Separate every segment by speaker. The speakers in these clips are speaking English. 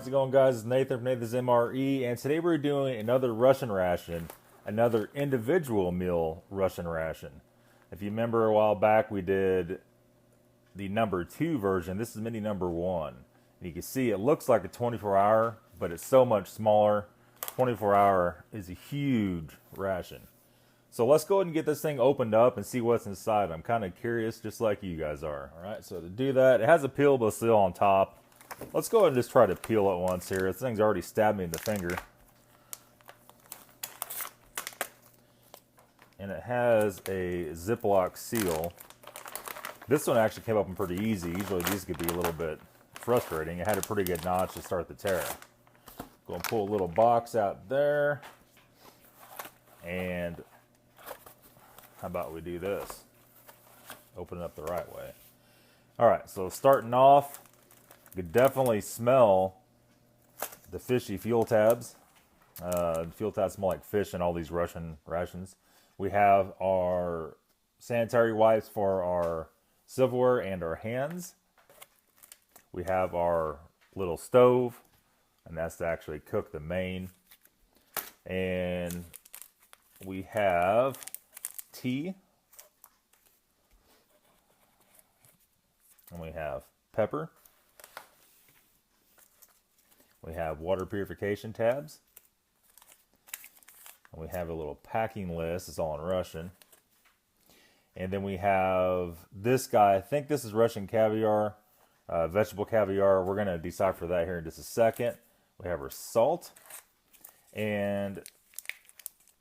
Speaker 1: How's it going, guys? It's Nathan from Nathan's MRE, and today we're doing another Russian ration, another individual meal Russian ration. If you remember a while back, we did the number 2 version. This is mini number 1. And you can see it looks like a 24-hour, but it's so much smaller. 24-hour is a huge ration. So let's go ahead and get this thing opened up and see what's inside. I'm kind of curious, just like you guys are. All right, so to do that, it has a peelable seal on top. Let's go ahead and just try to peel it once here. This thing's already stabbed me in the finger. And it has a Ziploc seal. This one actually came open pretty easy. Usually these could be a little bit frustrating. It had a pretty good notch to start the tear. Go and pull a little box out there. And how about we do this? Open it up the right way. All right, so starting off, you could definitely smell the fishy fuel tabs. Fuel tabs smell like fish in all these Russian rations. We have our sanitary wipes for our silverware and our hands. We have our little stove, and that's to actually cook the main. And we have tea. And we have pepper. We have water purification tabs. And we have a little packing list. It's all in Russian. And then we have this guy. I think this is Russian caviar, vegetable caviar. We're going to decipher that here in just a second. We have our salt. And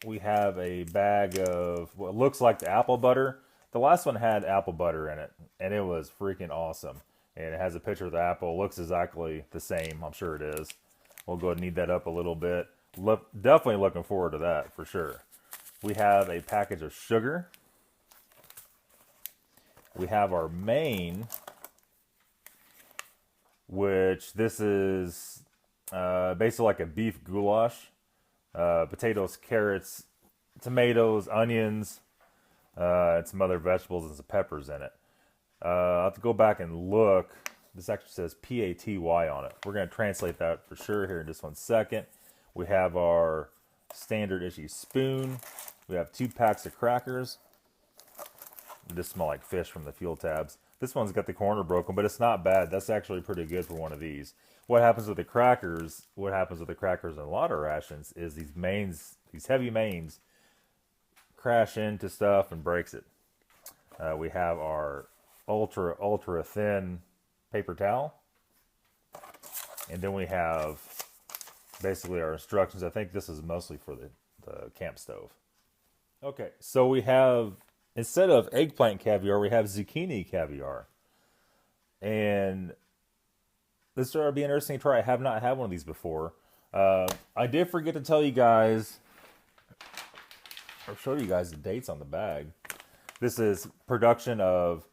Speaker 1: we have a bag of what looks like the apple butter. The last one had apple butter in it, and it was freaking awesome. And it has a picture of the apple. It looks exactly the same. I'm sure it is. We'll go ahead and knead that up a little bit. Definitely looking forward to that for sure. We have a package of sugar. We have our main, which this is basically like a beef goulash. Potatoes, carrots, tomatoes, onions, and some other vegetables and some peppers in it. I'll have to go back and look. This actually says P-A-T-Y on it. We're going to translate that for sure here in just 1 second. We have our standard issue spoon. We have 2 packs of crackers. They just smell like fish from the fuel tabs. This one's got the corner broken, but it's not bad. That's actually pretty good for one of these. What happens with the crackers, in a lot of rations is these heavy mains crash into stuff and breaks it. We have our ultra thin paper towel. And then we have basically our instructions. I think this is mostly for the camp stove. Okay, so we have, instead of eggplant caviar, we have zucchini caviar. And this will be interesting to try. I have not had one of these before. I did forget to tell you guys, or show you guys the dates on the bag. This is production of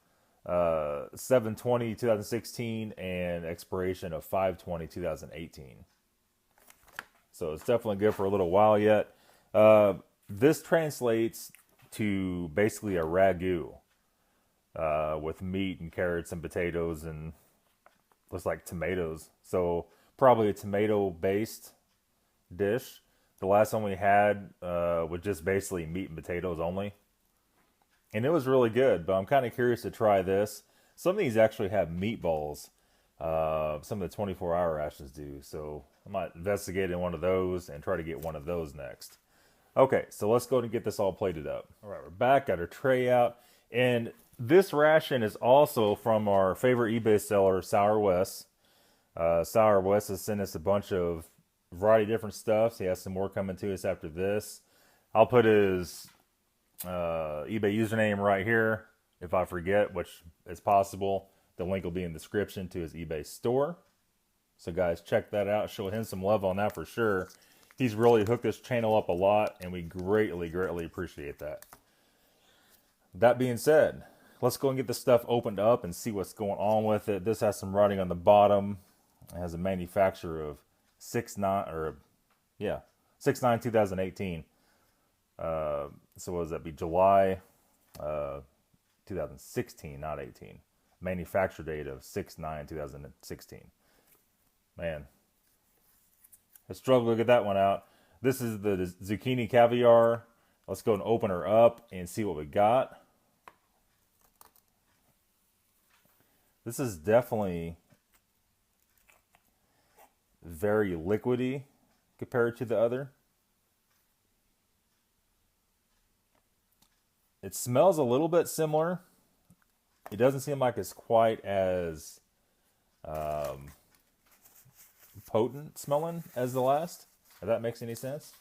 Speaker 1: 7/20/2016 and expiration of 5/20/2018. So it's definitely good for a little while yet. This translates to basically a ragu with meat and carrots and potatoes and looks like tomatoes. So probably a tomato-based dish. The last one we had was just basically meat and potatoes only. And it was really good, but I'm kind of curious to try this. Some of these actually have meatballs. Some of the 24-hour rations do. So I might investigate in one of those and try to get one of those next. Okay, so let's go and get this all plated up. All right, we're back, got our tray out. And this ration is also from our favorite eBay seller, sourwes. Sourwes has sent us a bunch of variety of different stuff. So he has some more coming to us after this. I'll put his eBay username right here. If I forget, which is possible, the link will be in the description to his eBay store. So guys, check that out. Show him some love on that for sure. He's really hooked this channel up a lot, and we greatly appreciate that. That being said, let's go and get this stuff opened up and see what's going on with it. This has some writing on the bottom. It has a manufacturer of 6/9/2018. So what does that be? July 2016, not 18. Manufacture date of 6/9/2016. Man, I struggled to get that one out. This is the zucchini caviar. Let's go and open her up and see what we got. This is definitely very liquidy compared to the other. It smells a little bit similar. It doesn't seem like it's quite as potent smelling as the last, if that makes any sense.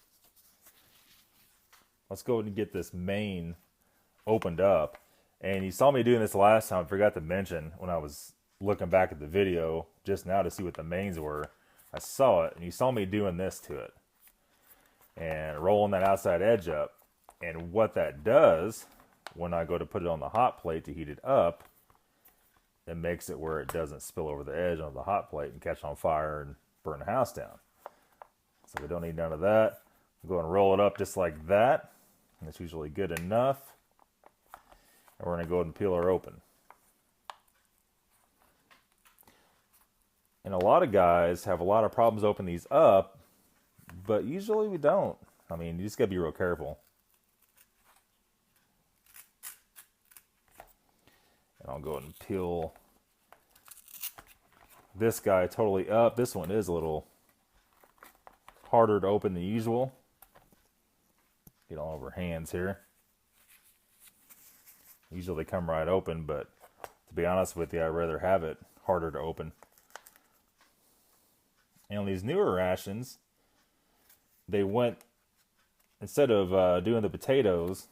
Speaker 1: Let's go ahead and get this main opened up. And you saw me doing this last time. I forgot to mention when I was looking back at the video just now to see what the mains were. I saw it, and you saw me doing this to it. And rolling that outside edge up. And what that does, when I go to put it on the hot plate to heat it up, it makes it where it doesn't spill over the edge on the hot plate and catch on fire and burn the house down. So we don't need none of that. Go and roll it up just like that. That's usually good enough. And we're going to go ahead and peel her open. And a lot of guys have a lot of problems opening these up, but usually we don't. I mean, you just got to be real careful. And I'll go ahead and peel this guy totally up. This one is a little harder to open than usual. Get all over hands here. Usually they come right open, but to be honest with you, I'd rather have it harder to open. And on these newer rations, they went, instead of doing the potatoes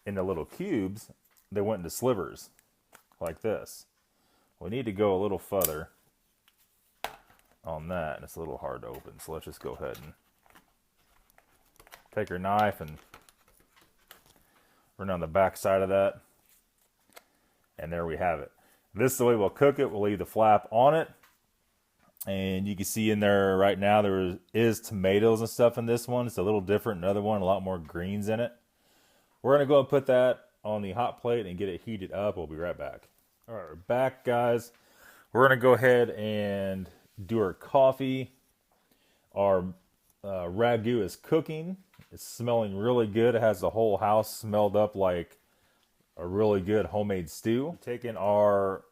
Speaker 1: in the little cubes, they went into slivers like this. We need to go a little further on that, and it's a little hard to open. So let's just go ahead and take our knife and run on the back side of that. And there we have it. This is the way we'll cook it. We'll leave the flap on it. And you can see in there right now there is tomatoes and stuff in this one. It's a little different. Another one, a lot more greens in it. We're going to go and put that on the hot plate and get it heated up. We'll be right back. All right, we're back, guys. We're going to go ahead and do our coffee. Our ragu is cooking. It's smelling really good. It has the whole house smelled up like a really good homemade stew. Taking our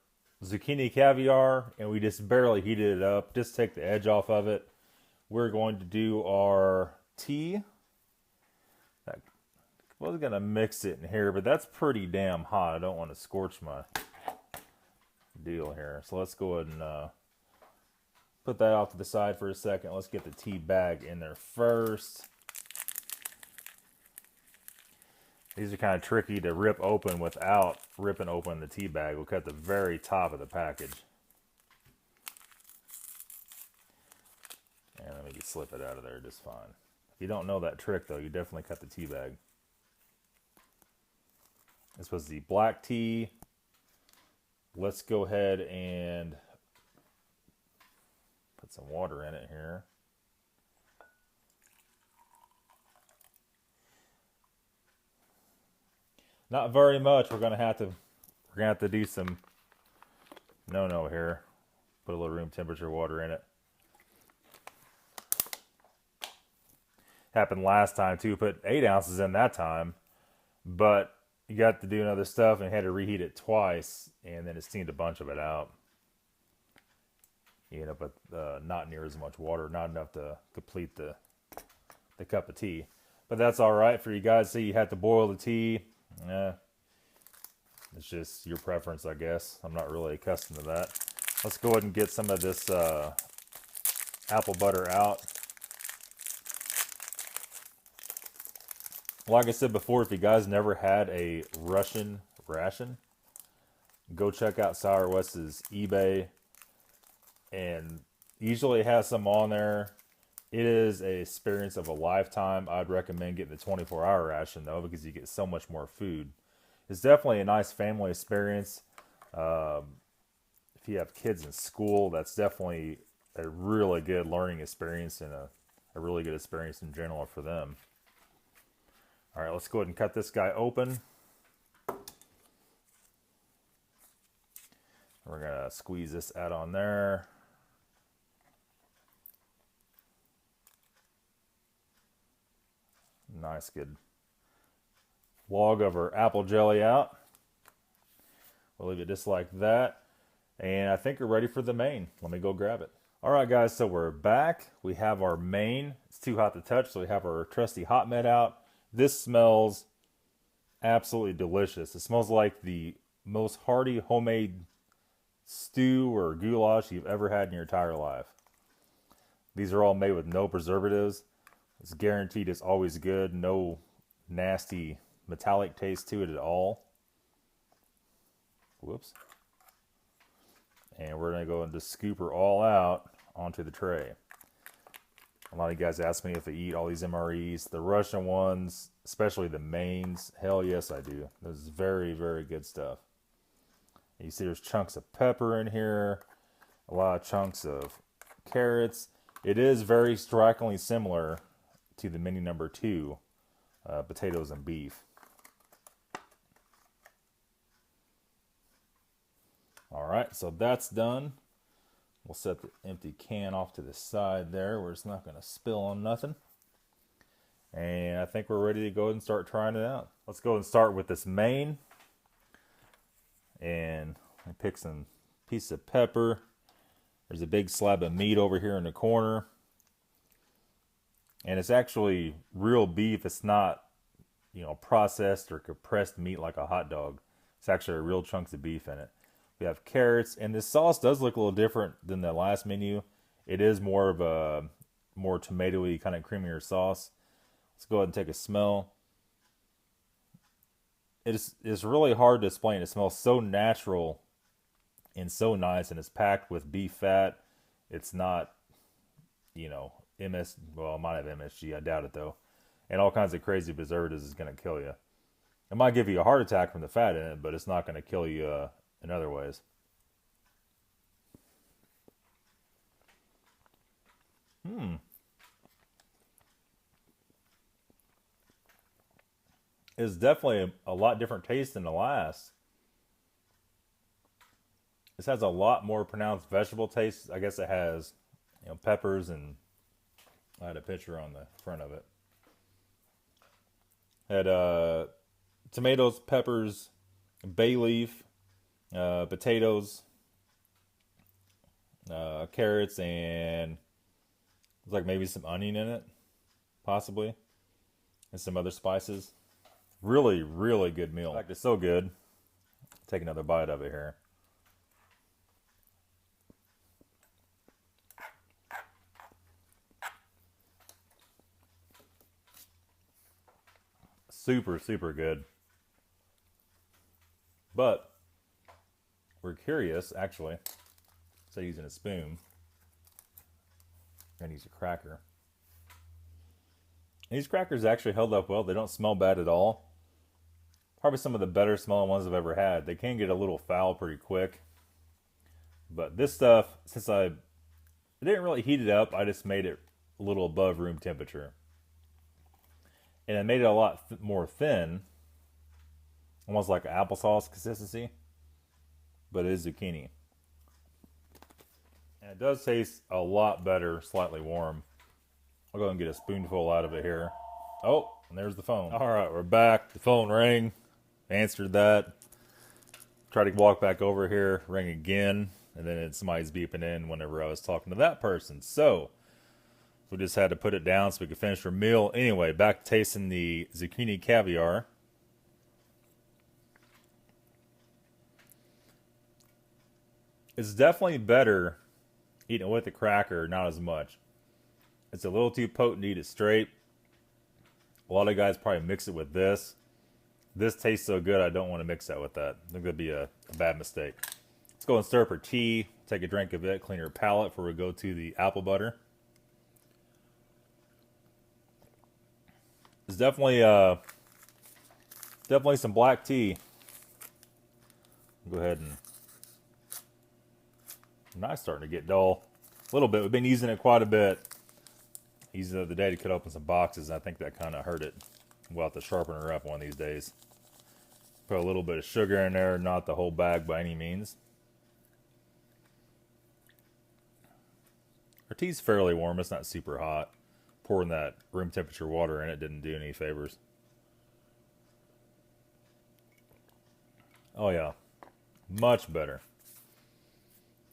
Speaker 1: zucchini caviar and we just barely heated it up. Just take the edge off of it. We're going to do our tea. I was going to mix it in here, but that's pretty damn hot. I don't want to scorch my deal here. So let's go ahead and put that off to the side for a second. Let's get the tea bag in there first. These are kind of tricky to rip open without ripping open the tea bag. We'll cut the very top of the package. And then we can slip it out of there just fine. If you don't know that trick though, you definitely cut the tea bag. This was the black tea. Let's go ahead and put some water in it here. Not very much. We're gonna have to do some no here. Put a little room temperature water in it. Happened last time too. Put 8 ounces in that time, but you got to do another stuff and had to reheat it twice, and then it steamed a bunch of it out. You end up with not near as much water, not enough to complete the cup of tea. But that's all right for you guys. See, you have to boil the tea. It's just your preference, I guess. I'm not really accustomed to that. Let's go ahead and get some of this apple butter out. Like I said before, if you guys never had a Russian ration, go check out Sourwes' eBay, and usually it has some on there. It is an experience of a lifetime. I'd recommend getting the 24-hour ration, though, because you get so much more food. It's definitely a nice family experience. If you have kids in school, that's definitely a really good learning experience and a really good experience in general for them. All right, let's go ahead and cut this guy open. We're going to squeeze this out on there. Nice, good log of our apple jelly out. We'll leave it just like that. And I think we're ready for the main. Let me go grab it. All right, guys, so we're back. We have our main. It's too hot to touch, so we have our trusty hot med out. This smells absolutely delicious. It smells like the most hearty homemade stew or goulash you've ever had in your entire life. These are all made with no preservatives. It's guaranteed it's always good. No nasty metallic taste to it at all. Whoops. And we're going to go and just scoop her all out onto the tray. A lot of you guys ask me if I eat all these MREs. The Russian ones, especially the mains, hell yes I do. This is very, very good stuff. You see there's chunks of pepper in here, a lot of chunks of carrots. It is very strikingly similar to the menu number 2, potatoes and beef. Alright, so that's done. We'll set the empty can off to the side there where it's not going to spill on nothing. And I think we're ready to go ahead and start trying it out. Let's go and start with this main. And I pick some pieces of pepper. There's a big slab of meat over here in the corner. And it's actually real beef. It's not, you know, processed or compressed meat like a hot dog. It's actually real chunks of beef in it. We have carrots, and this sauce does look a little different than the last menu. It is more of a more tomatoey kind of creamier sauce. Let's go ahead and take a smell. It's really hard to explain. It smells so natural and so nice, and it's packed with beef fat. It's not, you know, well, it might have MSG. I doubt it though. And all kinds of crazy preservatives is going to kill you. It might give you a heart attack from the fat in it, but it's not going to kill you in other ways. It's definitely a lot different taste than the last. This has a lot more pronounced vegetable taste. I guess it has, you know, peppers, and I had a picture on the front of it. It had tomatoes, peppers, bay leaf, potatoes, carrots, and there's like maybe some onion in it, possibly, and some other spices. Really, really good meal. In fact, it's so good. Take another bite of it here. Super, super good. But we're curious, actually. Instead of using a spoon, I'm going to use a cracker. And these crackers actually held up well. They don't smell bad at all. Probably some of the better smelling ones I've ever had. They can get a little foul pretty quick. But this stuff, since I didn't really heat it up, I just made it a little above room temperature. And it made it a lot more thin. Almost like an applesauce consistency. But it is zucchini. And it does taste a lot better, slightly warm. I'll go and get a spoonful out of it here. Oh, and there's the phone. All right, we're back. The phone rang. Answered that. Tried to walk back over here. Ring again. And then somebody's beeping in whenever I was talking to that person. So we just had to put it down so we could finish our meal. Anyway, back to tasting the zucchini caviar. It's definitely better eating it with a cracker, not as much. It's a little too potent to eat it straight. A lot of guys probably mix it with this. This tastes so good, I don't want to mix that with that. I think that'd be a bad mistake. Let's go and stir up our tea. Take a drink of it, clean your palate before we go to the apple butter. It's definitely some black tea. Go ahead and... Now it's starting to get dull. A little bit. We've been using it quite a bit. Using it the other day to cut open some boxes. And I think that kind of hurt it. We'll have to sharpen her up one of these days. Put a little bit of sugar in there. Not the whole bag by any means. Our tea's fairly warm. It's not super hot. pouring that room temperature water in, it didn't do any favors. Oh yeah, much better.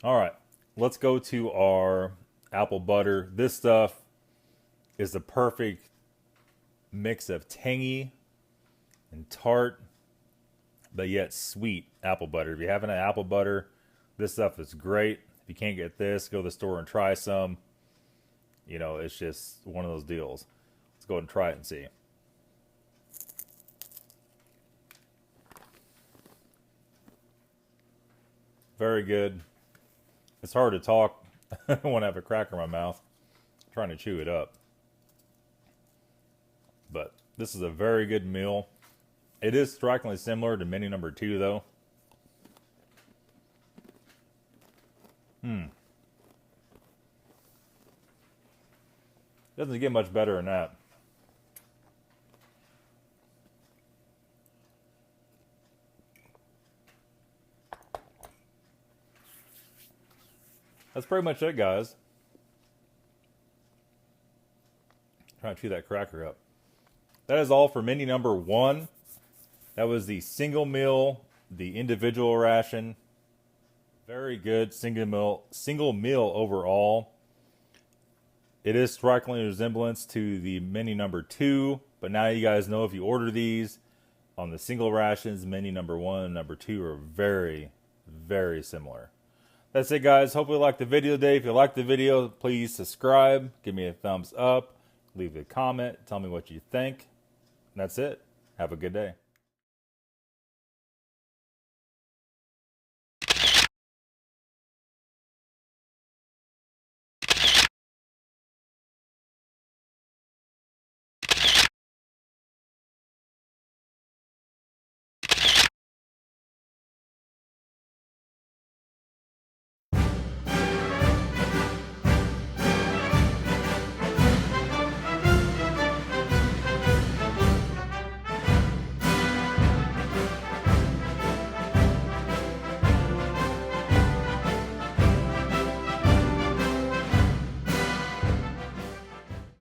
Speaker 1: All right, let's go to our apple butter. This stuff is the perfect mix of tangy and tart, but yet sweet apple butter. If you have an apple butter, this stuff is great. If you can't get this, go to the store and try some. You know, it's just one of those deals. Let's go ahead and try it and see. Very good. It's hard to talk when I have a cracker in my mouth. I'm trying to chew it up. But this is a very good meal. It is strikingly similar to menu number 2, though. Doesn't get much better than that. That's pretty much it, guys. Trying to chew that cracker up. That is all for menu number 1. That was the single meal, the individual ration. Very good single meal overall. It is strikingly resemblance to the menu number 2, but now you guys know if you order these on the single rations, menu number 1 and number 2 are very, very similar. That's it, guys. Hope you liked the video today. If you liked the video, please subscribe, give me a thumbs up, leave a comment, tell me what you think. And that's it. Have a good day.